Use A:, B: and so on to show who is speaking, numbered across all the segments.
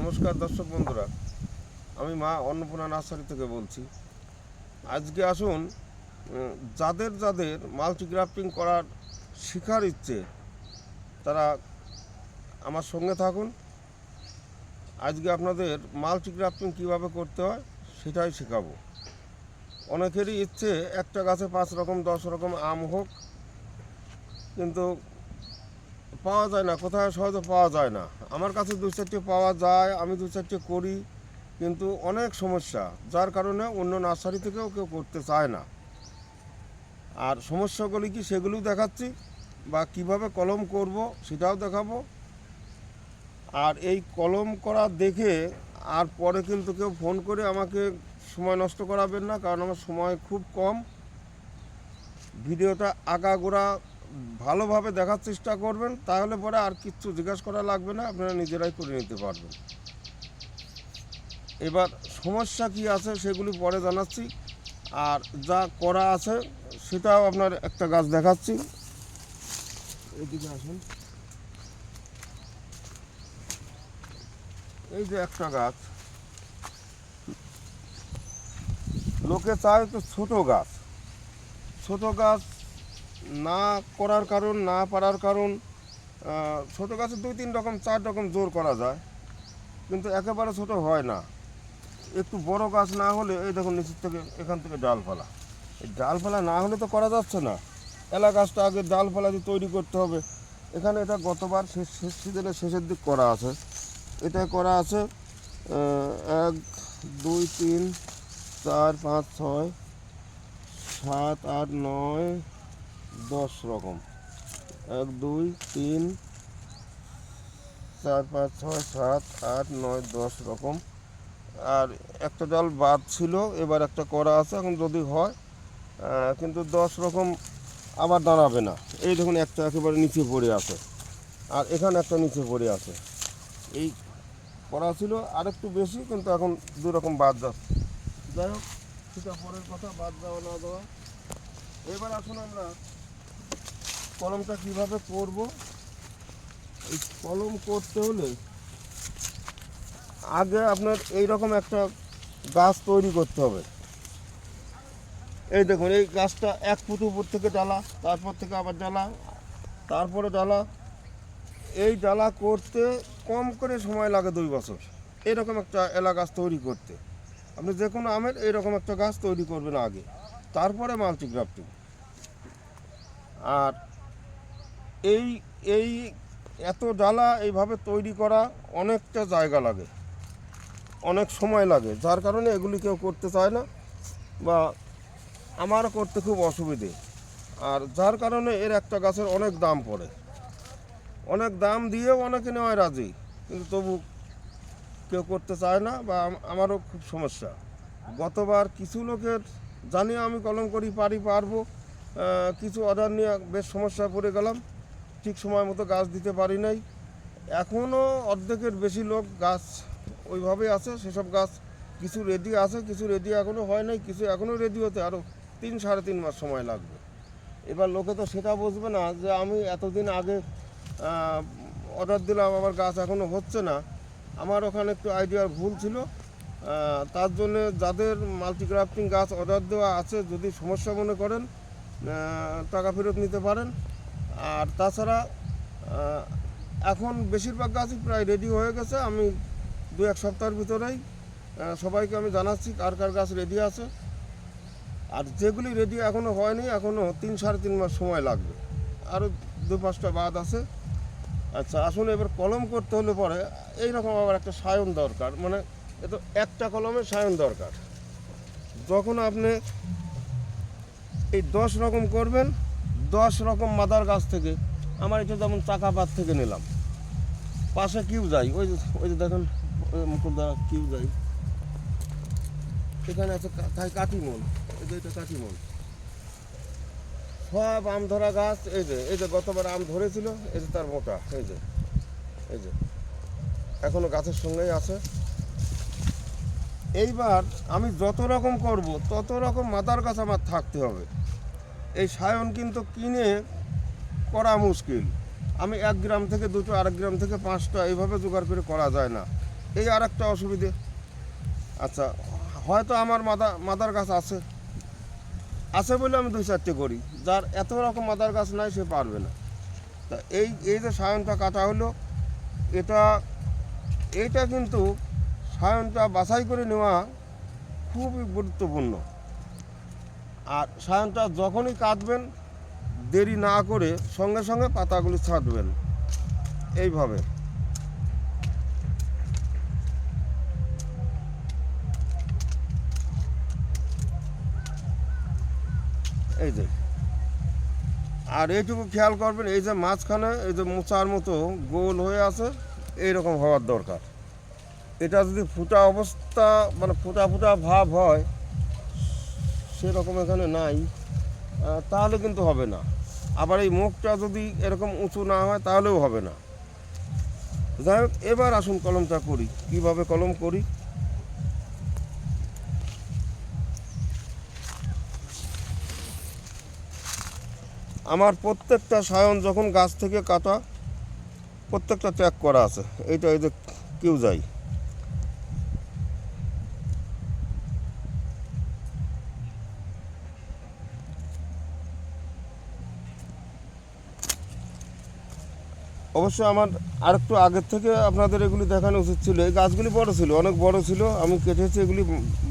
A: নমস্কার দর্শক বন্ধুরা, আমি মা অন্নপূর্ণা নার্সারি থেকে বলছি। আজকে আসুন, যাদের যাদের মাল্টিগ্রাফটিং করার শেখার ইচ্ছে তারা আমার সঙ্গে থাকুন। আজকে আপনাদের মাল্টিগ্রাফটিং কীভাবে করতে হয় সেটাই শেখাবো। অনেকেরই ইচ্ছে একটা গাছে 5 রকম 10 রকম আম হোক, কিন্তু পাওয়া যায় না, কোথায় সহজে পাওয়া যায় না। আমার কাছে 2-4টে পাওয়া যায়, আমি 2-4টে করি, কিন্তু অনেক সমস্যা, যার কারণে অন্য নার্সারি থেকেও কেউ করতে চায় না। আর সমস্যাগুলি কি সেগুলোও দেখাচ্ছি, বা কিভাবে কলম করব সেটাও দেখাবো। আর এই কলম করা দেখে আর পরে কিন্তু কেউ ফোন করে আমাকে সময় নষ্ট করাবেন না, কারণ আমার সময় খুব কম। ভিডিওটা আগাগোড়া ভালোভাবে দেখার চেষ্টা করবেন, তাহলে পরে আর কিচ্ছু জিজ্ঞাসা করা লাগবে না, আপনারা নিজেরাই করে নিতে পারবেন। এবার সমস্যা কি আছে সেগুলি পরে জানাচ্ছি, আর যা করা আছে সেটাও আপনার একটা গাছ দেখাচ্ছি। এদিকে আসুন, এই যে একটা গাছ, লোকে চায় তো ছোট গাছ না করার কারণ, না পারার কারণ, ছোটো গাছে 2-3 রকম 4 রকম জোর করা যায়, কিন্তু একেবারে ছোট হয় না। একটু বড় গাছ না হলে, এই দেখুন নিচের থেকে এখান থেকে ডালপালা, এই ডালপালা না হলে তো করা যাচ্ছে না। এলা গাছটা আগে ডালপালা দিয়ে তৈরি করতে হবে। এখানে এটা গতবার শেষ সিজনের শেষের দিক করা আছে, এটা করা আছে 1 2 3 4 5 6 7 8 9 10 রকম, 1 2 3 4 5 6 7 8 9 10 রকম। আর একটা ডাল বাদ ছিল, এবার একটা করা আছে, এখন যদি হয়, কিন্তু 10 রকম আবার দাঁড়াবে না। এই দেখুন একটা একেবারে নিচে পড়ে আছে, আর এখানে একটা নিচে পড়ে আছে। এই করা ছিল আরেকটু বেশি, কিন্তু এখন 2 রকম বাদ যাচ্ছে। যাই হোক, সেটা পরের কথা, বাদ দেওয়া না দেওয়া। এবার আসুন আমরা কলমটা কীভাবে করব। এই কলম করতে হলে আগে আপনার এই রকম একটা গাছ তৈরি করতে হবে। এই দেখুন, এই গাছটা 1 ফুট উপর থেকে ডালা, তারপর থেকে আবার ডালা, তারপরে ডালা। এই ডালা করতে কম করে সময় লাগে 2 বছর। এরকম একটা এলা গাছ তৈরি করতে আপনি যে কোনো আমের এইরকম একটা গাছ তৈরি করবেন আগে, তারপরে মাল্টিগ্রাফটিং। আর এই এই এত ডালা এইভাবে তৈরি করা অনেকটা জায়গা লাগে, অনেক সময় লাগে, যার কারণে এগুলি কেউ করতে চায় না, বা আমারও করতে খুব অসুবিধে। আর যার কারণে এর একটা গাছের অনেক দাম পড়ে, অনেক দাম দিয়েও অনেকে নেওয়ায় রাজি, কিন্তু তবু কেউ করতে চায় না, বা আমারও খুব সমস্যা। গতবার কিছু লোকের জানিয়ে আমি কলম করি পারবো, কিছু অর্ডার নিয়ে বেশ সমস্যায় পড়ে গেলাম, ঠিক সময় মতো গাছ দিতে পারি নাই। এখনও অর্ধেকের বেশি লোক গাছ ওইভাবেই আছে, সেসব গাছ কিছু রেডি আছে, কিছু রেডি এখনও হয় নাই, কিছু এখনও রেডি হতে আরও 3-3.5 মাস সময় লাগবে। এবার লোকে তো সেটা বুঝবে না যে আমি এতদিন আগে অর্ডার দিলাম, আমার গাছ এখনও হচ্ছে না। আমার ওখানে একটু আইডিয়ার ভুল ছিল, তার জন্যে যাদের মাল্টিগ্রাফটিং গাছ অর্ডার দেওয়া আছে, যদি সমস্যা মনে করেন টাকা ফেরত নিতে পারেন। আর তাছাড়া এখন বেশিরভাগ গাছই প্রায় রেডি হয়ে গেছে। আমি 2-1 সপ্তাহের ভিতরেই সবাইকে আমি জানাচ্ছি কার কার গাছ রেডি আছে। আর যেগুলি রেডি এখনও হয়নি, এখনও 3-3.5 মাস সময় লাগবে, আরও 2-5টা বাদ আছে। আচ্ছা আসুন, এবার কলম করতে হলে পরে এইরকম আবার একটা সায়ন দরকার, মানে এ তো একটা কলমের সায়ন দরকার। যখন আপনি এই 10 রকম করবেন, 10 রকম মাদার গাছ থেকে, আমার এটা যেমন চাকাপাত থেকে নিলাম, পাশে কিউ যাই, ওই যে দেখেন মুকুলদারা কিউ যাই, এখানে আছে কাঠিমন, এই যে এটা কাঠিমন, সব আম ধরা গাছ। এই যে গতবার আম ধরেছিল, এই যে তার মোটা, এই যে এখনো গাছের সঙ্গেই আছে। এইবার আমি যত রকম করব তত রকম মাদার গাছ আমার থাকতে হবে। এই সায়ন কিন্তু কিনে করা মুশকিল। আমি 1 গ্রাম থেকে 2টো, আরেক গ্রাম থেকে 5টা এইভাবে জোগাড় করে করা যায় না। এই আর একটা অসুবিধে। আচ্ছা, হয়তো আমার মাদার গাছ আছে আছে বলে আমি 2-4টে করি, যার এত রকম মাদার গাছ নাই সে পারবে না। তা এই এই যে সায়নটা কাটা হলো, এইটা কিন্তু সায়নটা বাছাই করে নেওয়া খুবই গুরুত্বপূর্ণ। আর সায়নটা যখনই কাটবেন দেরি না করে সঙ্গে সঙ্গে পাতাগুলি ছাঁটবেন এইভাবে। এই যে, আর এইটুকু খেয়াল করবেন, এই যে মাঝখানে এই যে মোচার মতো গোল হয়ে আছে এইরকম হওয়ার দরকার। এটা যদি ফুটা অবস্থা মানে ফুটা ফুটা ভাব হয় সেরকম এখানে নাই, তাহলে কিন্তু হবে না। আবার এই মুখটা যদি এরকম উঁচু না হয় তাহলেও হবে না। যাই হোক, এবার আসুন কলমটা করি। কিভাবে কলম করি, আমার প্রত্যেকটা সায়ন যখন গাছ থেকে কাটা প্রত্যেকটা ট্যাগ করা আছে। এইটা এই যে কেউ যাই, অবশ্যই আমার আরেকটু আগের থেকে আপনাদের এগুলি দেখানো উচিত ছিল। এই গাছগুলি বড় ছিল, অনেক বড় ছিল, আমি কেটেছি, এগুলি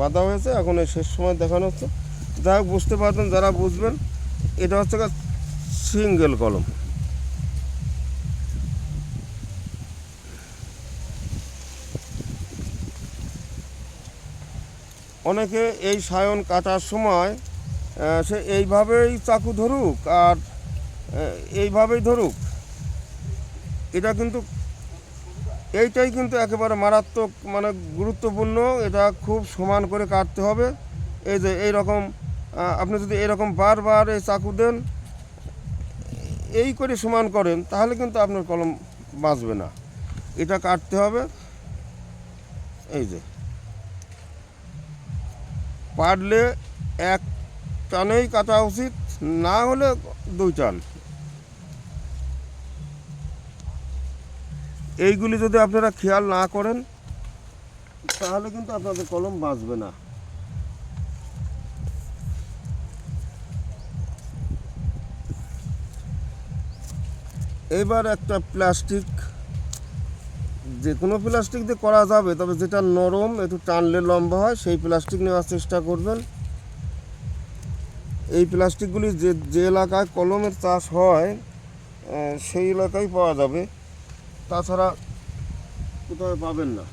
A: বাঁধা হয়েছে, এখন এই শেষ সময় দেখানো হচ্ছে। যাই হোক, বুঝতে পারবেন যারা বুঝবেন। এটা হচ্ছে সিঙ্গেল কলম। অনেকে এই সায়ন কাটার সময় সে এইভাবেই চাকু ধরুক আর এইভাবেই ধরুক, এটা কিন্তু এইটাই কিন্তু একেবারে মারাত্মক মানে গুরুত্বপূর্ণ। এটা খুব সমান করে কাটতে হবে। এই যে এই রকম আপনি যদি এরকম বারবার এই চাকু দেন, এই করে সমান করেন, তাহলে কিন্তু আপনার কলম বাঁচবে না। এটা কাটতে হবে এই যে, পারলে এক টানেই কাটা উচিত, না হলে 2 টান। এইগুলি যদি আপনারা খেয়াল না করেন তাহলে কিন্তু আপনাদের কলম বাঁচবে না। এবার একটা প্লাস্টিক, যে কোনো প্লাস্টিক দিয়ে করা যাবে, তবে যেটা নরম একটু টানলে লম্বা হয় সেই প্লাস্টিক নেওয়ার চেষ্টা করবেন। এই প্লাস্টিকগুলি যে এলাকায় কলমের চাষ হয় সেই এলাকায় পাওয়া যাবে, তাছাড়া কোথাও পাবেন না।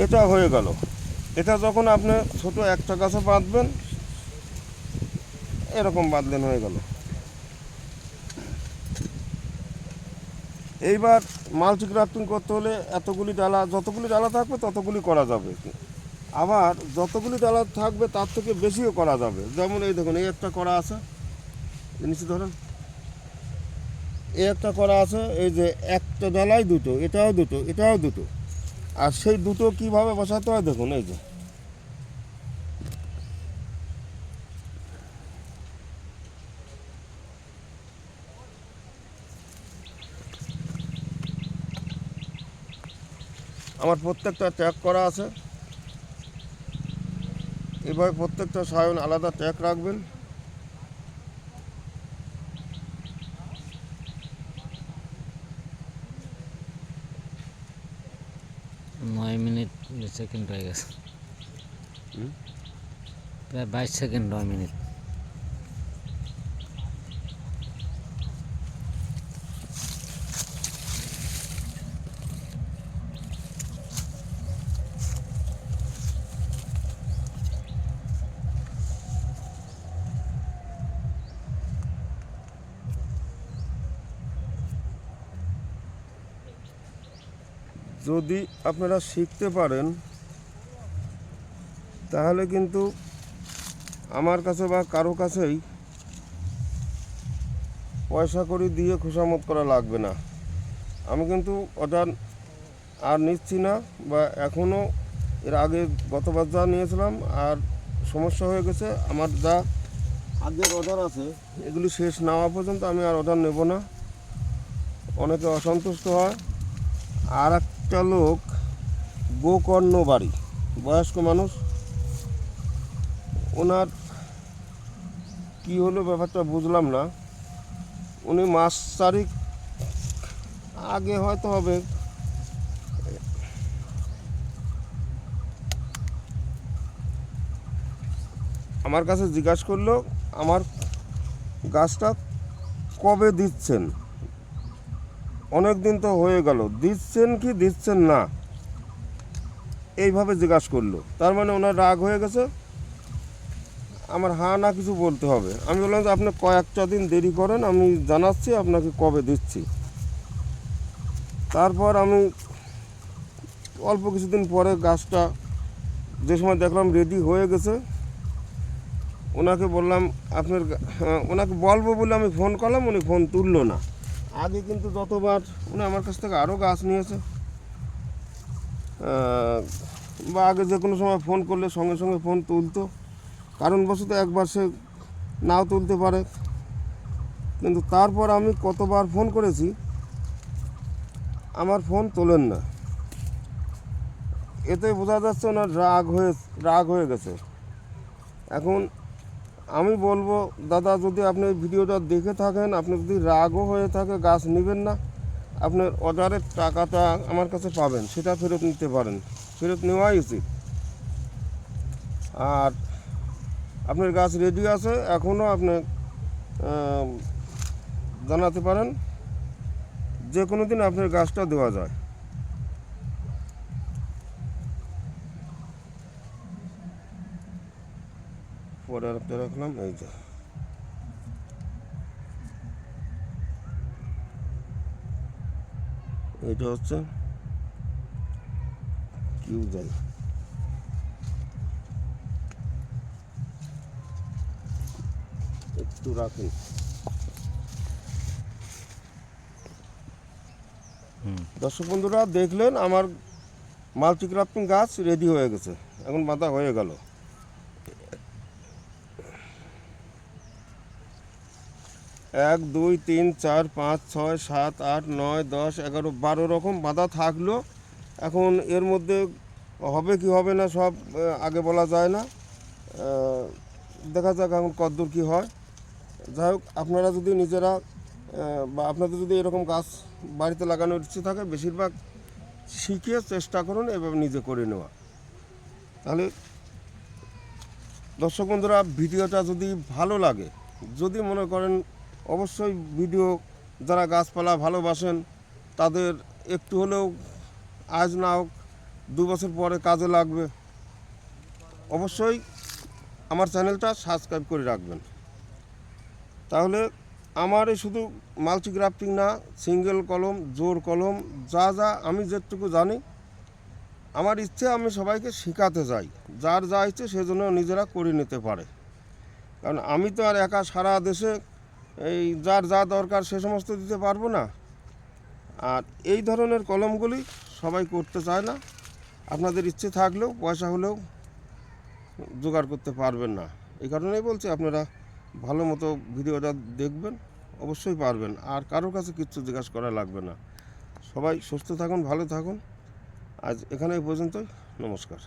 A: এটা হয়ে গেল। এটা যখন আপনি ছোট একটা গাছে বাঁধবেন, এরকম বাঁধলেন, হয়ে গেল। এইবার মাল্টি গ্রাফটিং করতে হলে এতগুলি ডালা, যতগুলি ডালা থাকবে ততগুলি করা যাবে, আবার যতগুলি ডালা থাকবে তার থেকে বেশিও করা যাবে। যেমন এই দেখুন, এই একটা করা আছে, নিচে ধরেন, এই একটা করা আছে, এই যে একটা ডালাই দুটো, এটাও দুটো, এটাও দুটো। আর সেই দুটো কিভাবে বসাতে হয় দেখুন, এই যে আমার প্রত্যেকটা ট্যাগ করা আছে। এভাবে প্রত্যেকটা সায়ন আলাদা ট্যাগ রাখবেন।
B: 9 মিনিট 2 সেকেন্ড হয়ে গেছে, প্রায় 22 সেকেন্ড 9 মিনিট।
A: যদি আপনারা শিখতে পারেন তাহলে কিন্তু আমার কাছে বা কারো কাছেই পয়সা কড়ি দিয়ে খোসামত করা লাগবে না। আমি কিন্তু অর্ডার আর নিচ্ছি না, বা এখনও এর আগে গতবার যা নিয়েছিলাম আর সমস্যা হয়ে গেছে। আমার যা আগের অর্ডার আছে এগুলি শেষ না হওয়া পর্যন্ত আমি আর অর্ডার নেব না। অনেকে অসন্তুষ্ট হয়। আর একটা লোক গোকর্ণ বাড়ি, বয়স্ক মানুষ, ওনার কী হলো ব্যাপারটা বুঝলাম না। উনি মাস 4 আগে হয়তো হবে আমার কাছে জিজ্ঞাসা করলো আমার গাছটা কবে দিচ্ছেন। অনেক দিন তো হয়ে গেল, দিচ্ছেন কি দিচ্ছেন না এইভাবে জিজ্ঞাসা করলো। তার মানে ওনার রাগ হয়ে গেছে, আমার হ্যাঁ না কিছু বলতে হবে। আমি বললাম যে আপনি কয়েকটা দিন দেরি করেন, আমি জানাচ্ছি আপনাকে কবে দিচ্ছি। তারপর আমি অল্প কিছুদিন পরে গাছটা যে সময় দেখলাম রেডি হয়ে গেছে, ওনাকে বললাম আপনার ওনাকে বলবো বলে আমি ফোন করলাম, উনি ফোন তুললো না। আগে কিন্তু যতবার উনি আমার কাছ থেকে আরও গাছ নিয়েছে, বা আগে যে কোনো সময় ফোন করলে সঙ্গে সঙ্গে ফোন তুলতো। কারণবশত একবার সে নাও তুলতে পারে, কিন্তু তারপর আমি কতবার ফোন করেছি আমার ফোন তোলেন না। এতে বোঝা যাচ্ছে ওনার রাগ হয়ে গেছে। এখন আমি বলবো দাদা, যদি আপনি এই ভিডিওটা দেখে থাকেন, আপনি যদি রাগও হয়ে থাকে গাছ নেবেন না, আপনার অর্ডারের টাকাটা আমার কাছে পাবেন, সেটা ফেরত নিতে পারেন, ফেরত নেওয়াই উচিত। আর আপনার গাছ রেডি আছে, এখনও আপনি জানাতে পারেন, যে কোনো দিন আপনার গাছটা দেওয়া যায়। পরে একটা রাখলাম, এই যে এইটা হচ্ছে কিউ যাই, একটু রাখুন। দর্শক বন্ধুরা দেখলেন আমার মাল্টিক্রাফটিং গাছ রেডি হয়ে গেছে, এখন বাঁধা হয়ে গেল। 1 2 3 4 5 6 7 8 9 10 11 12 রকম বাঁধা থাকলো। এখন এর মধ্যে হবে কি হবে না সব আগে বলা যায় না, দেখা যাক এখন কতদূর কী হয়। যাই হোক, আপনারা যদি নিজেরা বা আপনাদের যদি এরকম গাছ বাড়িতে লাগানোর ইচ্ছে থাকে, বেশিরভাগ শিখে চেষ্টা করুন এভাবে নিজে করে নেওয়া। তাহলে দর্শক বন্ধুরা, ভিডিওটা যদি ভালো লাগে, যদি মনে করেন, অবশ্যই ভিডিও যারা গাছপালা ভালোবাসেন তাদের একটু হলেও আজ না হোক 2 বছর পরে কাজে লাগবে, অবশ্যই আমার চ্যানেলটা সাবস্ক্রাইব করে রাখবেন। তাহলে আমার এই শুধু মাল্টিগ্রাফটিং না, সিঙ্গেল কলম, জোর কলম, যা যা আমি যেটুকু জানি, আমার ইচ্ছে আমি সবাইকে শেখাতে চাই, যার যা ইচ্ছে সেজন্য নিজেরা করে নিতে পারে। কারণ আমি তো আর একা সারা দেশে এই যার যা দরকার সে সমস্ত দিতে পারবো না। আর এই ধরনের কলমগুলি সবাই করতে চায় না, আপনাদের ইচ্ছে থাকলেও পয়সা হলেও জোগাড় করতে পারবেন না। এই কারণেই বলছি আপনারা ভালো মতো ভিডিওটা দেখবেন, অবশ্যই পারবেন। আর কারোর কাছে কিচ্ছু জিজ্ঞাসা করা লাগবে না। সবাই সুস্থ থাকুন, ভালো থাকুন। আজ এখানে এই পর্যন্তই, নমস্কার।